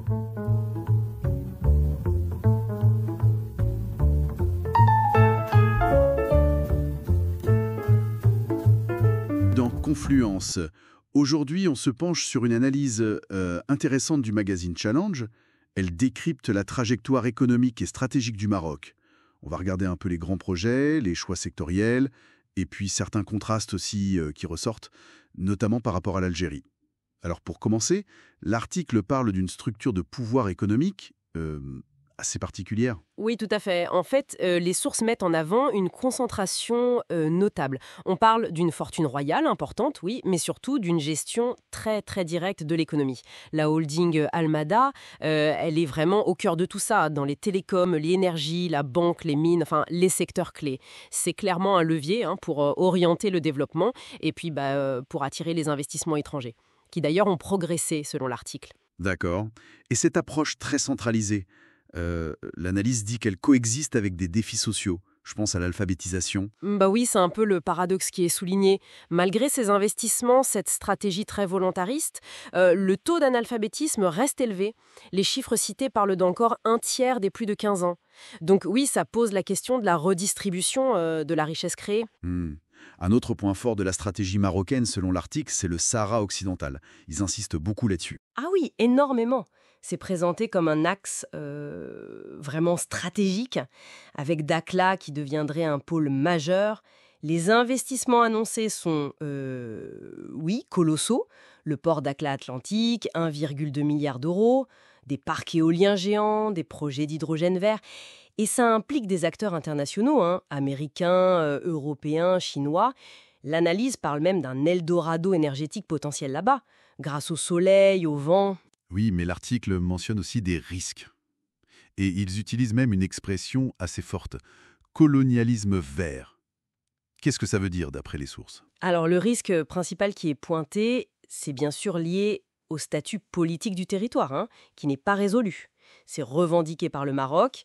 Dans Confluence, aujourd'hui, on se penche sur une analyse intéressante du magazine Challenge. Elle décrypte la trajectoire économique et stratégique du Maroc. On va regarder un peu les grands projets, les choix sectoriels, et puis certains contrastes aussi qui ressortent, notamment par rapport à l'Algérie. Alors pour commencer, l'article parle d'une structure de pouvoir économique assez particulière. Oui, tout à fait. En fait, les sources mettent en avant une concentration notable. On parle d'une fortune royale importante, oui, mais surtout d'une gestion très, très directe de l'économie. La holding Almada, elle est vraiment au cœur de tout ça, dans les télécoms, l'énergie, la banque, les mines, enfin, les secteurs clés. C'est clairement un levier pour orienter le développement et puis pour attirer les investissements étrangers, qui d'ailleurs ont progressé selon l'article. D'accord. Et cette approche très centralisée, l'analyse dit qu'elle coexiste avec des défis sociaux. Je pense à l'alphabétisation. Bah oui, c'est un peu le paradoxe qui est souligné. Malgré ces investissements, cette stratégie très volontariste, le taux d'analphabétisme reste élevé. Les chiffres cités parlent d'encore un tiers des plus de 15 ans. Donc oui, ça pose la question de la redistribution de la richesse créée. Un autre point fort de la stratégie marocaine, selon l'article, c'est le Sahara occidental. Ils insistent beaucoup là-dessus. Ah oui, énormément. C'est présenté comme un axe vraiment stratégique, avec Dakhla qui deviendrait un pôle majeur. Les investissements annoncés sont, oui, colossaux. Le port Dakhla Atlantique, 1,2 milliard d'euros, des parcs éoliens géants, des projets d'hydrogène vert. Et ça implique des acteurs internationaux, américains, européens, chinois. L'analyse parle même d'un Eldorado énergétique potentiel là-bas, grâce au soleil, au vent. Oui, mais l'article mentionne aussi des risques. Et ils utilisent même une expression assez forte, colonialisme vert. Qu'est-ce que ça veut dire d'après les sources? Alors le risque principal qui est pointé, c'est bien sûr lié au statut politique du territoire, qui n'est pas résolu. C'est revendiqué par le Maroc.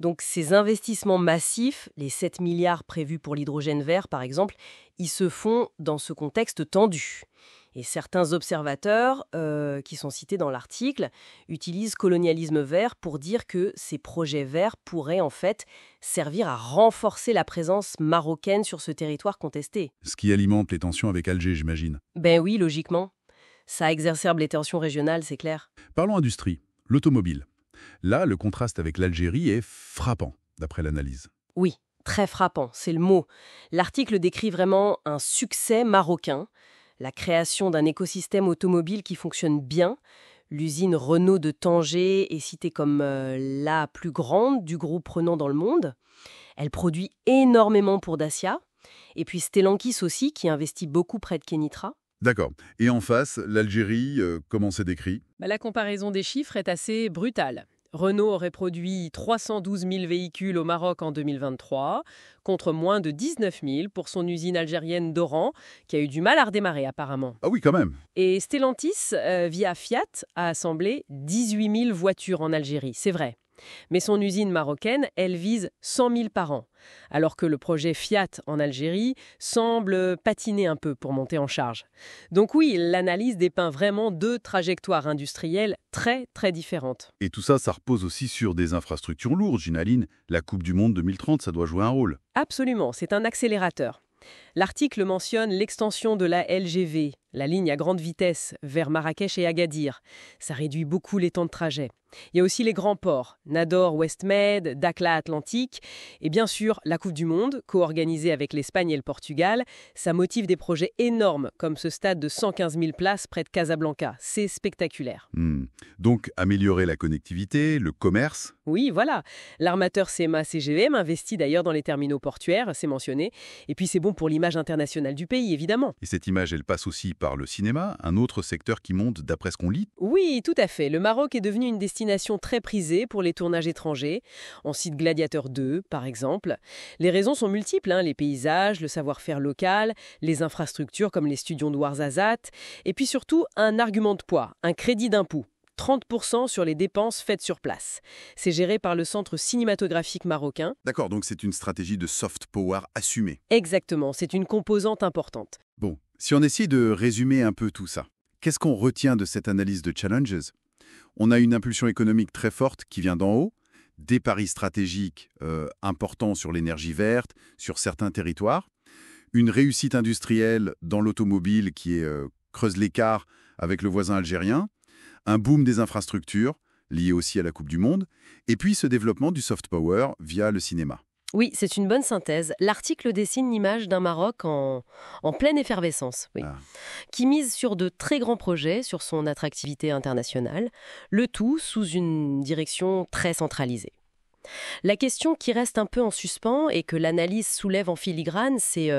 Donc ces investissements massifs, les 7 milliards prévus pour l'hydrogène vert par exemple, ils se font dans ce contexte tendu. Et certains observateurs, qui sont cités dans l'article, utilisent colonialisme vert pour dire que ces projets verts pourraient en fait servir à renforcer la présence marocaine sur ce territoire contesté. Ce qui alimente les tensions avec Alger, j'imagine. Ben oui, logiquement. Ça exacerbe les tensions régionales, c'est clair. Parlons industrie, l'automobile. Là, le contraste avec l'Algérie est frappant, d'après l'analyse. Oui, très frappant, c'est le mot. L'article décrit vraiment un succès marocain, la création d'un écosystème automobile qui fonctionne bien. L'usine Renault de Tanger est citée comme la plus grande du groupe Renault dans le monde. Elle produit énormément pour Dacia. Et puis Stellantis aussi, qui investit beaucoup près de Kenitra. D'accord. Et en face, l'Algérie, comment c'est décrit? La comparaison des chiffres est assez brutale. Renault aurait produit 312 000 véhicules au Maroc en 2023, contre moins de 19 000 pour son usine algérienne d'Oran, qui a eu du mal à redémarrer apparemment. Ah oui, quand même. Et Stellantis, via Fiat, a assemblé 18 000 voitures en Algérie, c'est vrai. Mais son usine marocaine, elle vise 100 000 par an, alors que le projet Fiat en Algérie semble patiner un peu pour monter en charge. Donc oui, l'analyse dépeint vraiment deux trajectoires industrielles très très différentes. Et tout ça, ça repose aussi sur des infrastructures lourdes, j'imagine. La Coupe du Monde 2030, ça doit jouer un rôle. Absolument, c'est un accélérateur. L'article mentionne l'extension de la LGV, la ligne à grande vitesse, vers Marrakech et Agadir. Ça réduit beaucoup les temps de trajet. Il y a aussi les grands ports, Nador West Med, Dakhla Atlantique, et bien sûr la Coupe du Monde, co-organisée avec l'Espagne et le Portugal. Ça motive des projets énormes, comme ce stade de 115 000 places près de Casablanca. C'est spectaculaire. Donc, améliorer la connectivité, le commerce. Oui, voilà. L'armateur CMA CGM investit d'ailleurs dans les terminaux portuaires, c'est mentionné. Et puis c'est bon pour l'image internationale du pays, évidemment. Et cette image, elle passe aussi par le cinéma, un autre secteur qui monte d'après ce qu'on lit. Oui, tout à fait. Le Maroc est devenu une destination très prisée pour les tournages étrangers. On cite Gladiator 2, par exemple. Les raisons sont multiples, les paysages, le savoir-faire local, les infrastructures comme les studios de Ouarzazate, et puis surtout un argument de poids, un crédit d'impôt. 30% sur les dépenses faites sur place. C'est géré par le Centre cinématographique marocain. D'accord, donc c'est une stratégie de soft power assumée. Exactement, c'est une composante importante. Bon, si on essaye de résumer un peu tout ça, qu'est-ce qu'on retient de cette analyse de Challenges? On a une impulsion économique très forte qui vient d'en haut, des paris stratégiques importants sur l'énergie verte, sur certains territoires, une réussite industrielle dans l'automobile qui creuse l'écart avec le voisin algérien, un boom des infrastructures, lié aussi à la Coupe du Monde, et puis ce développement du soft power via le cinéma. Oui, c'est une bonne synthèse. L'article dessine l'image d'un Maroc en pleine effervescence, oui, qui mise sur de très grands projets, sur son attractivité internationale, le tout sous une direction très centralisée. La question qui reste un peu en suspens et que l'analyse soulève en filigrane, c'est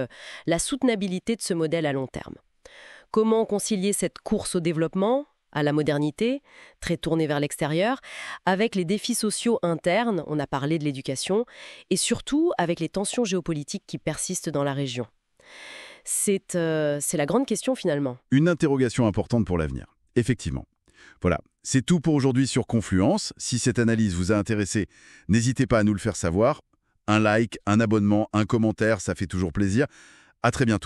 la soutenabilité de ce modèle à long terme. Comment concilier cette course au développement, à la modernité, très tournée vers l'extérieur, avec les défis sociaux internes, on a parlé de l'éducation, et surtout avec les tensions géopolitiques qui persistent dans la région. C'est la grande question finalement. Une interrogation importante pour l'avenir, effectivement. Voilà, c'est tout pour aujourd'hui sur Confluence. Si cette analyse vous a intéressé, n'hésitez pas à nous le faire savoir. Un like, un abonnement, un commentaire, ça fait toujours plaisir. À très bientôt.